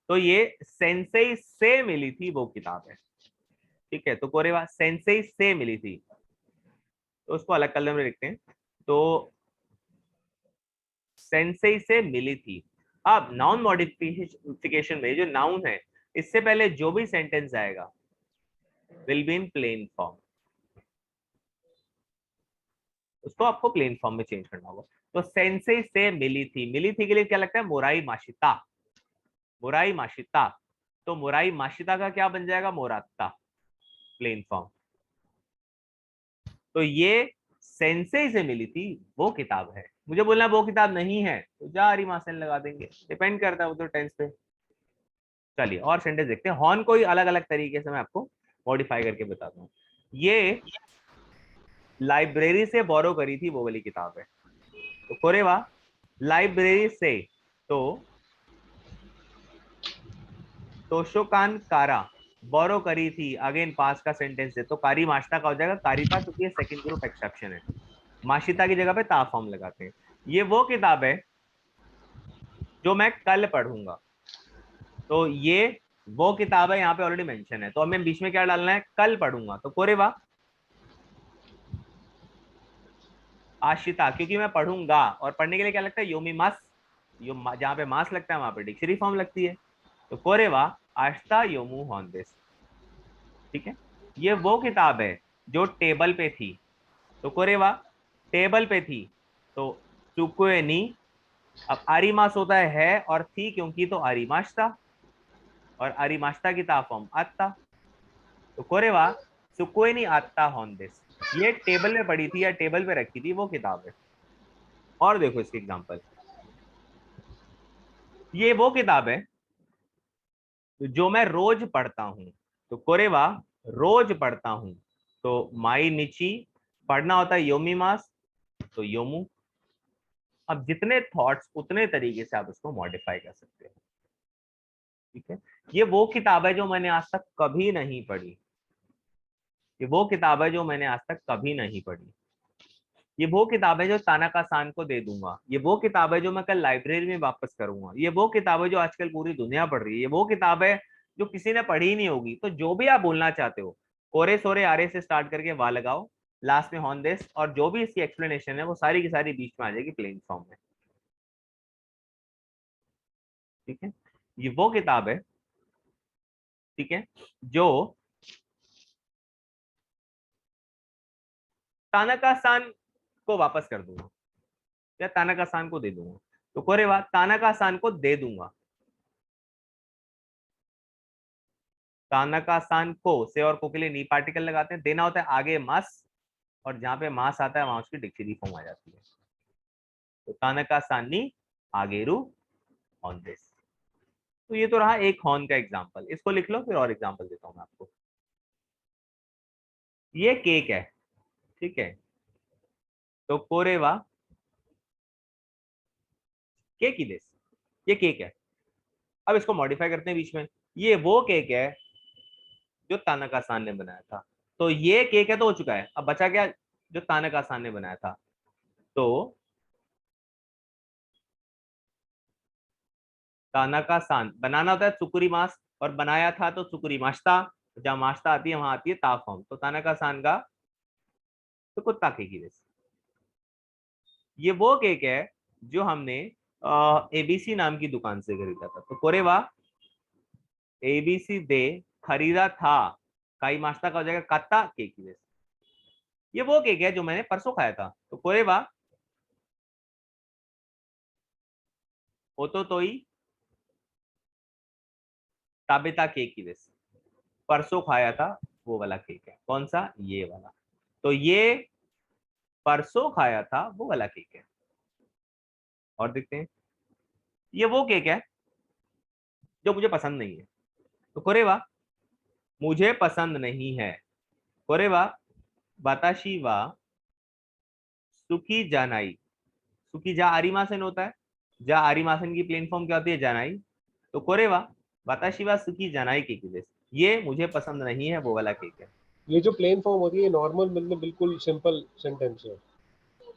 तो ये सेंसेई से मिली थी वो किताब है, ठीक है। तो कोरेवा सेंसेई से मिली थी, तो उसको अलग कलर में लिखते हैं। तो सेंसेई से मिली थी। अब नाउन मॉडिफिकेशन में जो नाउन है, इससे पहले जो भी सेंटेंस आएगा will be in plain form, उसको आपको प्लेन फॉर्म में चेंज करना होगा। तो सेंसेई से मिली थी के लिए क्या लगता है, मोराई माशिता, मोराई माशिता। तो मोराई माशिता का क्या बन जाएगा, मोराता, प्लेन फॉर्म। तो ये सेंसेई से मिली थी वो किताब है। मुझे बोलना वो किताब नहीं है तो जा रिमासेन लगा देंगे, डिपेंड करता है वो तो टेंस पे। चलिए और सेंटेंस देखते हैं। हॉर्न को ही अलग अलग तरीके से मैं आपको मॉडिफाई करके बताता हूँ। ये लाइब्रेरी से बोरो करी थी वो वाली किताब है। तो कोरेवा लाइब्रेरी से, तो तोशोकान कारा बोरो करी थी, अगेन पास का सेंटेंस है तो कारी माशिता का हो जाएगा कारिता, क्योंकि ये सेकंड ग्रुप एक्सेप्शन है। माशिता की जगह पे ता फॉर्म लगाते हैं। ये वो किताब है जो मैं कल पढ़ूंगा। तो ये वो किताब है यहाँ पे ऑलरेडी मेंशन है, तो हमें बीच में क्या डालना है, कल पढ़ूंगा। तो कोरेवा आशिता, क्योंकि मैं पढ़ूंगा और पढ़ने के लिए क्या लगता है, योमी मास। जहाँ पे मास लगता है वहां पे डिक्शनरी फॉर्म लगती है। तो कोरेवा आशिता योमू होंदेस, ठीक है। ये वो किताब है जो टेबल पे थी। तो कोरेवा टेबल पे थी, तो चुकुए नी। अब आरिमास होता है और थी, क्योंकि तो आरिमाश था और आरिमाश्ता की ता फॉर्म आता। तो कोरेवा सुकुए नी आता होंदेस, ये टेबल में पड़ी थी या टेबल पे रखी थी वो किताब है। और देखो इसके एग्जांपल, ये वो किताब है जो मैं रोज पढ़ता हूँ। तो कोरेवा रोज पढ़ता हूँ, तो माई निची, पढ़ना होता है योमीमास, तो योमू। अब जितने थॉट्स उतने तरीके से आप इसको मॉडिफाई कर सकते हैं, ठीक है। ये वो किताब है जो मैंने आज तक कभी नहीं पढ़ी, ये वो किताब है जो मैंने आज तक कभी नहीं पढ़ी। ये वो किताब है जो तानाका सान को दे दूंगा। ये वो किताब है जो मैं कल लाइब्रेरी में वापस करूंगा। ये वो किताब है जो आजकल पूरी दुनिया पढ़ रही है। ये वो किताब है जो किसी ने पढ़ी ही नहीं होगी। तो जो भी आप बोलना चाहते हो, कोरे सोरे आरे से स्टार्ट करके वा लगाओ, लास्ट में हॉन दिस, और जो भी इसकी एक्सप्लेनेशन है वो सारी की सारी बीच में आ जाएगी प्लेन फॉर्म में, ठीक है। ये वो किताब है, ठीक है, जो तानाका सान को वापस कर दूंगा या तानाका सान को दे दूंगा। तो कोरेवा तानाका सान को दे दूंगा। तानाका सान को से और को के लिए नी पार्टिकल लगाते हैं, देना होता है आगे मास, और जहां पे मास आता है वहां उसकी डिक्शनरी फॉर्म आ जाती है। तो तानाका सान नी आगेरू ऑन दिस। तो ये तो रहा एक हॉर्न का एग्जांपल, इसको लिख लो, फिर और एग्जांपल देता हूं मैं आपको। ये केक है, ठीक है। तो कोरेवा केक ही दिस, ये केक है। अब इसको मॉडिफाई करते हैं बीच में। ये वो केक है जो तानाका सान ने बनाया था। तो ये केक है तो हो चुका है, अब बचा क्या, जो तानाका सान ने बनाया था। तो तानाका सान बनाना होता है सुकुरी मास, और बनाया था तो सुकुरी माश्ता। जहां माश्ता आती है वहां आती है ता फॉर्म, तो तानाका सान का तो कुत्ता केक ही दिस। ये वो केक है जो हमने एबीसी नाम की दुकान से खरीदा था। तो कोरेवा एबीसी दे खरीदा था, काई माश्ता का हो जाएगा कत्ता केक ही दिस। ये वो केक है जो मैंने परसों खाया था। तो कोरेवा ओतो तोई ताबेता केक ही दिस, परसों खाया था वो वाला केक है। कौन सा, ये वाला। तो ये परसों खाया था वो वाला केक है। और देखते हैं, ये वो केक है जो मुझे पसंद नहीं है। तो कोरेवा मुझे पसंद नहीं है। कोरेवा वाताशी वा सुखी जानाई, सुखी जा आरिमासन होता है, जा आरिमासन की प्लेन फॉर्म क्या होती है, जानाई। तो कोरेवा वाताशी वा सुखी जानाई केकです, ये मुझे पसंद नहीं है वो वाला केक है। ये जो प्लेन फॉर्म होती है नॉर्मल मतलब बिल्कुल सिंपल सेंटेंस है।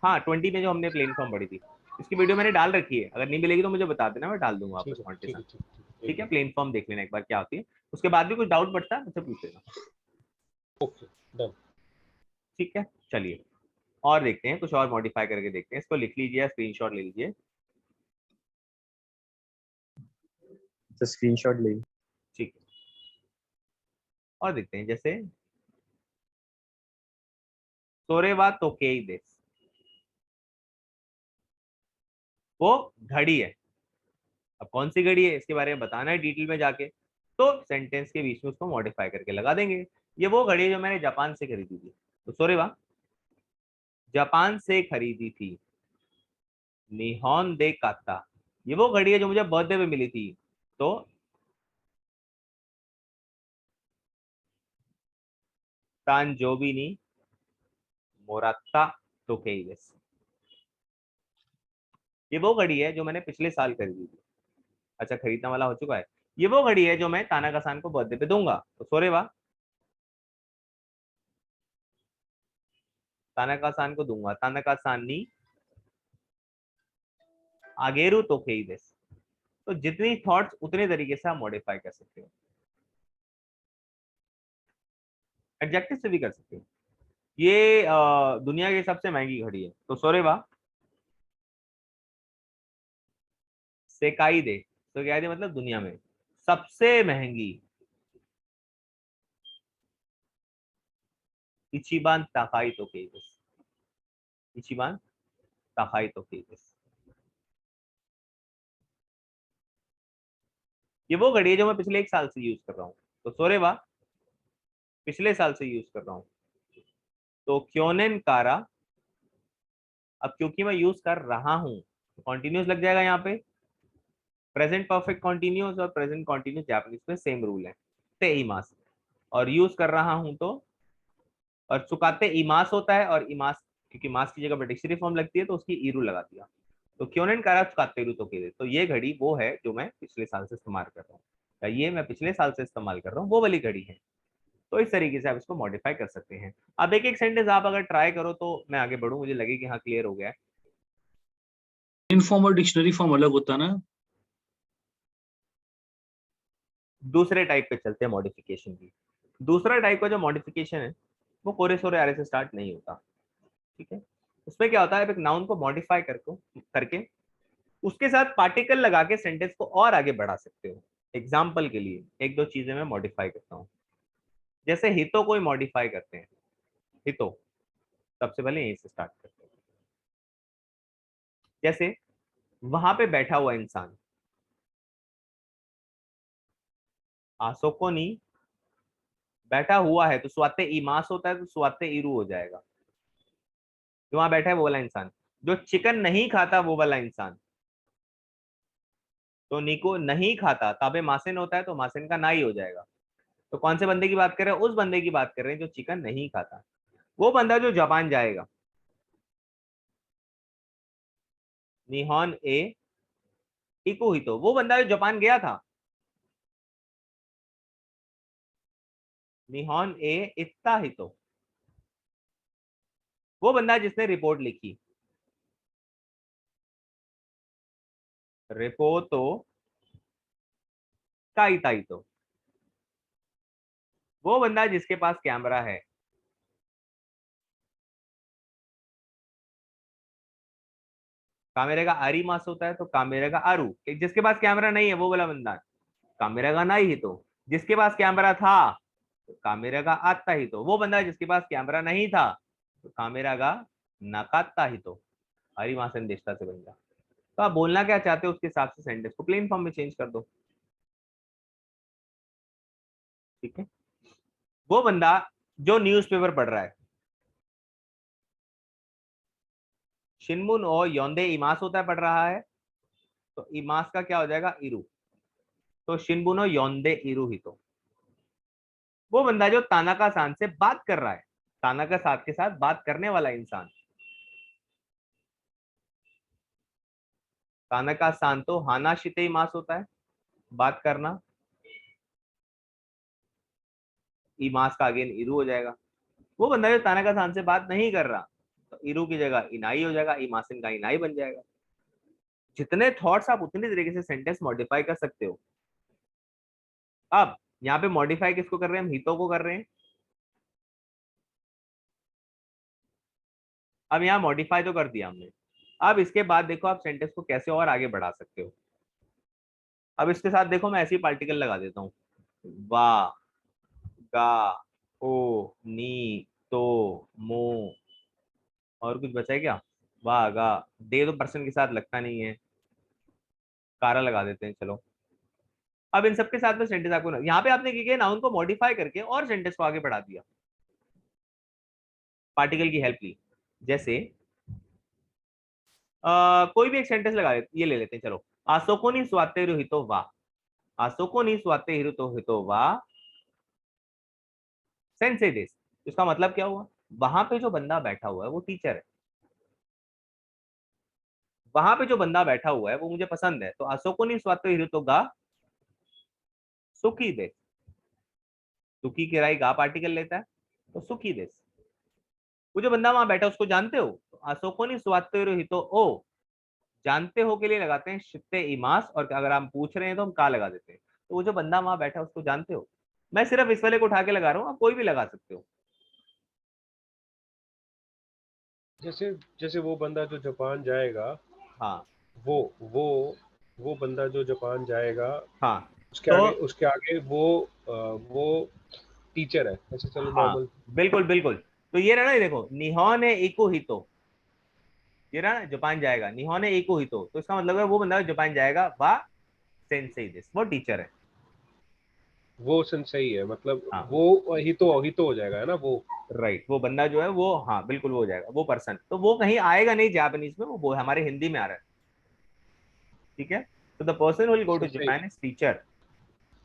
हाँ 20 में जो हमने प्लेन फॉर्म पढ़ी थी, इसकी वीडियो मैंने डाल रखी है, अगर नहीं मिलेगी तो मुझे बता देना, मैं डाल दूंगा ठीक वापस है ठीक कॉन्टेस्ट। है ठीक है। ठीक है, प्लेन फॉर्म देख लेना एक बार क्या होती है, उसके बाद भी कुछ डाउट बढ़ता है मुझसे पूछ लेना। Okay done. ठीक है, चलिए और देखते हैं, कुछ और मॉडिफाई करके देखते हैं, इसको लिख लीजिए, स्क्रीनशॉट ले लीजिए। तो स्क्रीनशॉट ले। ठीक है, और देखते हैं, जैसे सोरेवा तोकेई देस, वो घड़ी है। अब कौन सी घड़ी है इसके बारे में बताना है डिटेल में जाके, तो सेंटेंस के बीच में उसको मॉडिफाई करके लगा देंगे। ये वो घड़ी है जो मैंने जापान से खरीदी थी, तो सोरेवा जापान से खरीदी थी, निहॉन दे काता, ये वो घड़ी है जो मुझे बर्थडे पे मिली थी, तो तांजोबी नी मोराता तोकेई देस, ये वो घड़ी है जो मैंने पिछले साल खरीदी थी। अच्छा, खरीदने वाला हो चुका है। ये वो घड़ी है जो मैं तानाका-सान को बर्थडे पे दूंगा, तो सोरेवा तानाका-सान को दूंगा, तानाका-सान नी आगेरू तोकेई देस। तो जितनी थॉट्स उतने तरीके से आप मॉडिफाई कर सकते हो, एडजेक्टिव से भी कर सकते हो। ये दुनिया की सबसे महंगी घड़ी है, तो सोरेवा सेकाई दे, तो क्या है मतलब दुनिया में सबसे महंगी, इचिबान ताकाई तोकेई देस, इचिबान ताकाई तोकेई देस। ये वो घड़ी है जो मैं पिछले 1 साल से यूज कर रहा हूँ, तो सोरेवा पिछले साल से यूज कर रहा हूँ, तो क्योनेन कारा, अब क्योंकि मैं यूज कर रहा हूँ कॉन्टिन्यूस लग जाएगा यहाँ पे, प्रेजेंट परफेक्ट कॉन्टिन्यूस और प्रेजेंट कॉन्टिन्यूस जापानीज में सेम रूल है, ते इमास, और यूज कर रहा हूँ तो, और चुकाते इमास होता है, और इमास क्योंकि मास की जगह पर डिक्शनरी फॉर्म लगती है तो उसकी ईरू लगा दिया, तो क्योनेन कारा चुकाते रू तो के, तो ये घड़ी वो है जो मैं पिछले साल से इस्तेमाल कर रहा हूँ, या ये मैं पिछले साल से इस्तेमाल कर रहा हूँ, वो वाली घड़ी है। तो इस तरीके से आप इसको मॉडिफाई कर सकते हैं। अब एक एक सेंटेंस आप अगर ट्राई करो तो मैं आगे बढ़ूं, मुझे लगे कि हाँ क्लियर हो गया है। इन फॉर्म और डिक्शनरी फॉर्म अलग होता है ना? दूसरे टाइप पे चलते हैं मॉडिफिकेशन की। दूसरा टाइप का जो मॉडिफिकेशन है वो कोरे सोरे आरे से स्टार्ट नहीं होता, ठीक है। उसमें क्या होता है, एक नाउन को मॉडिफाई करके उसके साथ पार्टिकल लगा के सेंटेंस को और आगे बढ़ा सकते हो। एग्जाम्पल के लिए एक दो चीजें मैं मॉडिफाई करता हूँ, जैसे हितो को मॉडिफाई करते हैं, हितो सबसे पहले यहीं से स्टार्ट करते हैं। जैसे वहां पे बैठा हुआ इंसान, आसोको नी बैठा हुआ है, तो स्वाते इमास होता है तो स्वाते इरू हो जाएगा, जो वहां बैठा है वो वाला इंसान। जो चिकन नहीं खाता वो वाला इंसान, तो निको नहीं खाता, ताबे मासेन होता है तो मासेन का नाई हो जाएगा। तो कौन से बंदे की बात कर रहे हैं, उस बंदे की बात कर रहे हैं जो चिकन नहीं खाता, वो बंदा जो जापान जाएगा। निहॉन ए इको हितो, वो बंदा जो जापान गया था। निहॉन ए इत्ता हितो, वो बंदा जिसने रिपोर्ट लिखी। रिपोर्टो काइताइतो, वो बंदा जिसके पास कैमरा है। कामेरे का आरी मास होता है तो कामेरे का आरू, जिसके पास कैमरा नहीं है वो वाला बंदा। कामेरा का नाई ही तो, जिसके पास कैमरा था तो कामेरा का आता ही तो, वो बंदा जिसके पास कैमरा नहीं था तो कामेरा का नकाता ही तो। आरी मासन देशता से बन गया। तो आप बोलना क्या चाहते हो उसके हिसाब से सेंटेंस को प्लेन फॉर्म में चेंज कर दो, ठीक है। वो बंदा जो न्यूज़पेपर पढ़ रहा है, शिनमुन और योंदे इमास होता है पढ़ रहा है, तो इमास का क्या हो जाएगा इरू, तो शिनबुनो योंदे इरू ही तो। वो बंदा जो तानाका सान से बात कर रहा है, तानाका सान के साथ बात करने वाला इंसान। तानाका सान तो हाना शिते इमास होता है, बात करना, इमास का अगेन इरू हो जाएगा। वो बंदा जो तानाका सान से बात नहीं कर रहा, तो इरू की जगह इनाई हो जाएगा, इमासिन का इनाई बन जाएगा। जितने थॉट्स आप उतनी तरीके से सेंटेंस मॉडिफाई कर सकते हो, अब यहाँ पे मॉडिफाई किसको कर रहे हैं, हम हितो को कर रहे हैं। अब यहाँ मॉडिफाई तो कर दिया हमने। अब इसके बाद देखो आप सेंटेंस को कैसे और आगे बढ़ा सकते हो। अब इसके साथ देखो मैं ऐसी पार्टिकल लगा देता हूँ, वा, गा, ओ, नी, तो, मो, और कुछ बचा है क्या, वा, गा, दे तो पर्सन के साथ लगता नहीं है, कारा लगा देते हैं चलो। अब इन सबके साथ में सेंटेंस आपको यहाँ पे आपने क्या किया, नाउन को मॉडिफाई करके और सेंटेंस को आगे बढ़ा दिया, पार्टिकल की हेल्प ली। जैसे कोई भी एक सेंटेंस लगा लेते, ये ले लेते हैं चलो, आसोको नि स्वाते हितो वा, आसोको नि स्वाते हितो वा सेंसे दिस। इसका मतलब क्या हुआ, वहां पे जो बंदा बैठा हुआ है वो टीचर है, वहां पे जो बंदा बैठा हुआ है वो मुझे पसंद है, तो आसोको नि स्वाते हितो गा सुखी दे, सुखी किराई गा पार्टिकल लेता है तो सुखी देस। वो जो बंदा वहां बैठा उसको जानते हो, तो आसोको नि स्वाते हितो ओ, जानते हो के लिए लगाते हैं शित्ते इमास, और अगर हम पूछ रहे हैं तो हम का लगा देते हैं। तो वो जो बंदा वहां बैठा है उसको जानते हो। मैं सिर्फ इस वाले को उठा के लगा रहा हूँ, आप कोई भी लगा सकते हो। जैसे जैसे वो बंदा जो जापान जाएगा, हाँ वो वो वो बंदा जो जापान जाएगा, हाँ तो उसके आगे वो टीचर है, ऐसे चलो हाँ नॉर्मल। बिल्कुल बिल्कुल। तो ये रहा ना, ये देखो निहोने इको हितो, ये रहा ना जापान जाएगा, निहोने इको हितो, तो इसका मतलब है वो बंदा जापान जाएगा वा सेंसेई दिस, वो टीचर है। वो सही है, मतलब हाँ वो ही तो हो जाएगा, है ना वो। राइट, वो बंदा जो है वो, हाँ बिल्कुल वो हो जाएगा, वो पर्सन, तो वो कहीं आएगा नहीं जापानीज में, वो हमारे हिंदी में आ रहा है। ठीक है, तो the person will go to सही। Japan is teacher.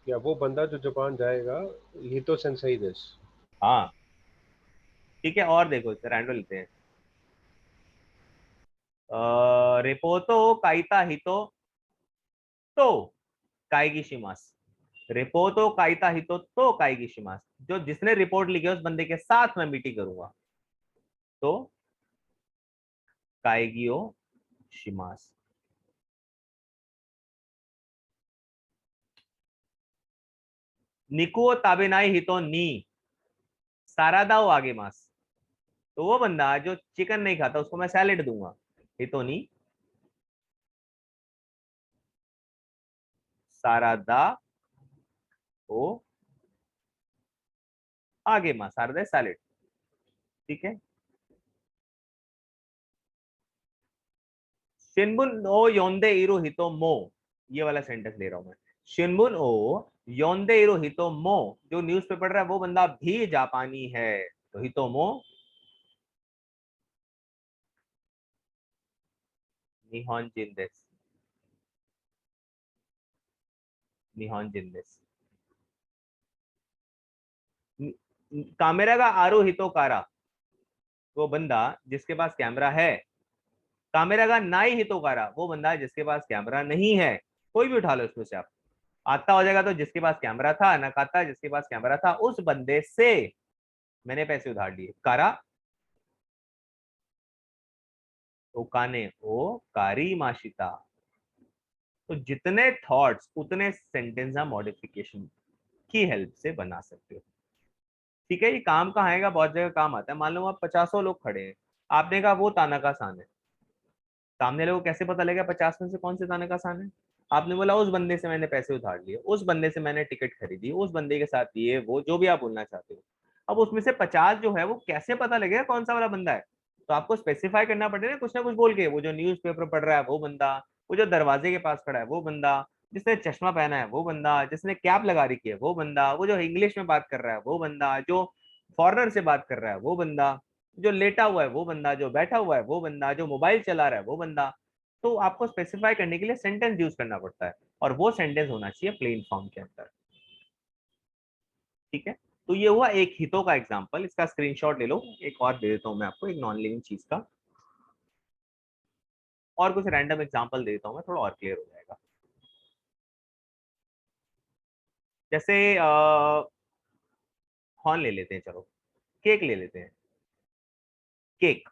या वो बंदा जो जापान जाएगा, ही तो सही दिस। हाँ ठीक है, और देखो रैंडो लेते हैं, रिपोर्टो काइता हितो तो काइगी शिमास, रिपोर्टो काइता हितो तो काइगी शिमास, जो जिसने रिपोर्ट लिखी है उस बंदे के साथ मैं मीटिंग करूंगा, तो काइगियो शिमास। निकुओ ताबेनाई हितो नी सारादाओ आगे मास, तो वो बंदा जो चिकन नहीं खाता उसको मैं सैलेड दूंगा, हितो नी सारादा ओ आगे मास, सारादा सैलेड। ठीक है, शिनबुन ओ योंदे इरो हितो मो, ये वाला सेंटेंस ले रहा हूं मैं, शिनबुन ओ योंदे इरो हितो मो, जो न्यूज़पेपर पढ़ रहा है वो बंदा भी जापानी है, तो हितो मो निहॉन जिन देस, निहॉन जिन देस। कामेरा का आरो हितो कारा, वो बंदा जिसके पास कैमरा है, कामेरा का नाई हितो कारा, वो बंदा जिसके पास कैमरा नहीं है, कोई भी उठा लो उसमें से आप, आता हो जाएगा, तो जिसके पास कैमरा था, नकाता जिसके पास कैमरा था, उस बंदे से मैंने पैसे उधार लिए, कारा ओकाने ओ कारी माशिता। तो जितने थॉट्स उतने सेंटेंस आप मॉडिफिकेशन की हेल्प से बना सकते हो। ठीक है, ये काम कहाँ आएगा, बहुत जगह काम आता है। मान लो आप 50 लोग खड़े हैं, आपने कहा वो तानाका सान है, सामने लोगों को कैसे पता लगेगा 50 में से कौन से तानाका सान है, आपने बोला उस बंदे से मैंने पैसे उधार लिए, उस बंदे से मैंने टिकट खरीदी, उस बंदे के साथ ये वो जो भी आप बोलना चाहते हो। अब उसमें से 50 जो है वो कैसे पता लगेगा कौन सा वाला बंदा है, तो आपको स्पेसिफाई करना पड़ेगा कुछ ना कुछ बोल के, वो जो न्यूज़पेपर पढ़ रहा है वो बंदा, वो जो दरवाजे के पास खड़ा है वो बंदा, जिसने चश्मा पहना है वो बंदा, जिसने कैप लगा रखी है वो बंदा, वो जो इंग्लिश में बात कर रहा है वो बंदा, जो फॉरेनर से बात कर रहा है वो बंदा, जो लेटा हुआ है वो बंदा, जो बैठा हुआ है वो बंदा, जो मोबाइल चला रहा है वो बंदा। तो आपको स्पेसिफाई करने के लिए सेंटेंस यूज करना पड़ता है, और वो सेंटेंस होना चाहिए प्लेन फॉर्म के अंदर। ठीक है, तो ये हुआ एक हितों का एग्जांपल, इसका स्क्रीनशॉट ले लो, एक और दे देता हूं मैं आपको, एक नॉन लिविंग चीज का, और कुछ रैंडम एग्जांपल दे देता हूं मैं, थोड़ा और क्लियर हो जाएगा। जैसे हॉर्न ले लेते हैं चलो, केक ले लेते हैं, केक,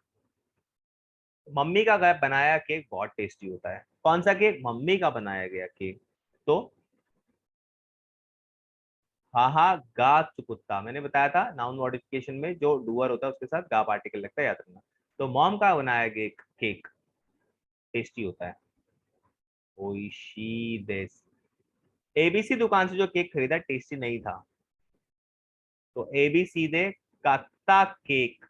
मम्मी का बनाया केक बहुत टेस्टी होता है, कौन सा केक, मम्मी का बनाया गया केक, तो हाहा गा चुकुत्ता, मैंने बताया था नाउन मॉडिफिकेशन में जो डूअर होता है उसके साथ गा पार्टिकल लगता है, याद रखना। तो मॉम का बनाया केक केक टेस्टी होता है। ओइशी देस। एबीसी दुकान से जो केक खरीदा टेस्टी नहीं था, तो एबीसी दे काता केक।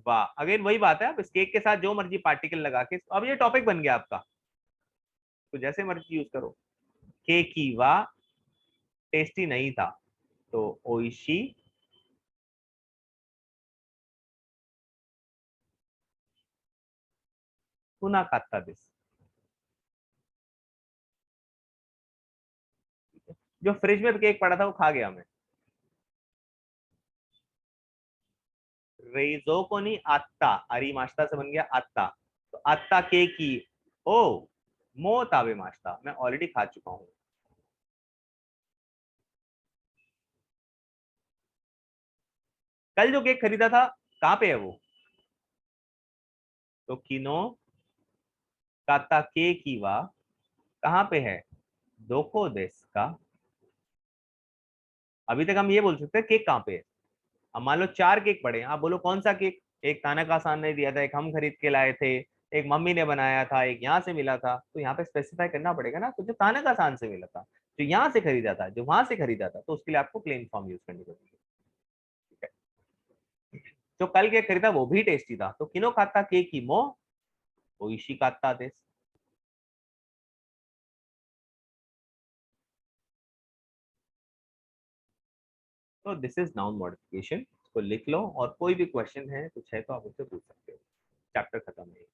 वाह, अगेन वही बात है, आप इस केक के साथ जो मर्जी पार्टिकल लगा के, अब ये टॉपिक बन गया आपका, तो जैसे मर्जी यूज करो। केक की वाह टेस्टी नहीं था, तो ओइशी पुना काता दिस। जो फ्रिज में केक पड़ा था वो खा गया मैं। रेजो को नहीं आत्ता, अरी माश्ता से बन गया आत्ता, तो आत्ता के की ओ मो ताबे माश्ता, मैं ऑलरेडी खा चुका हूं। कल जो केक खरीदा था कहां पे है वो, तो किनो काता के की वा कहां पे है, दोको देस का। अभी तक हम ये बोल सकते हैं केक कहां पे है। अब मान लो 4 केक पड़े हैं, आप बोलो कौन सा केक, एक तानक आसान ने दिया था, एक हम खरीद के लाए थे, एक मम्मी ने बनाया था, एक यहाँ से मिला था, तो यहाँ पे स्पेसिफाई करना पड़ेगा ना, तो जो तानक आसान से मिला था, जो यहाँ से खरीदा था, जो वहां से खरीदा था, तो उसके लिए आपको प्लेन फॉर्म यूज करनी पड़ेगी। ठीक है, जो कल केक खरीदा वो भी टेस्टी था, तो किनो खाता केक ही मो ओइशी काता देस। तो दिस इज नाउन मॉडिफिकेशन, इसको लिख लो, और कोई भी क्वेश्चन है कुछ है तो आप उससे पूछ सकते हो। चैप्टर खत्म है।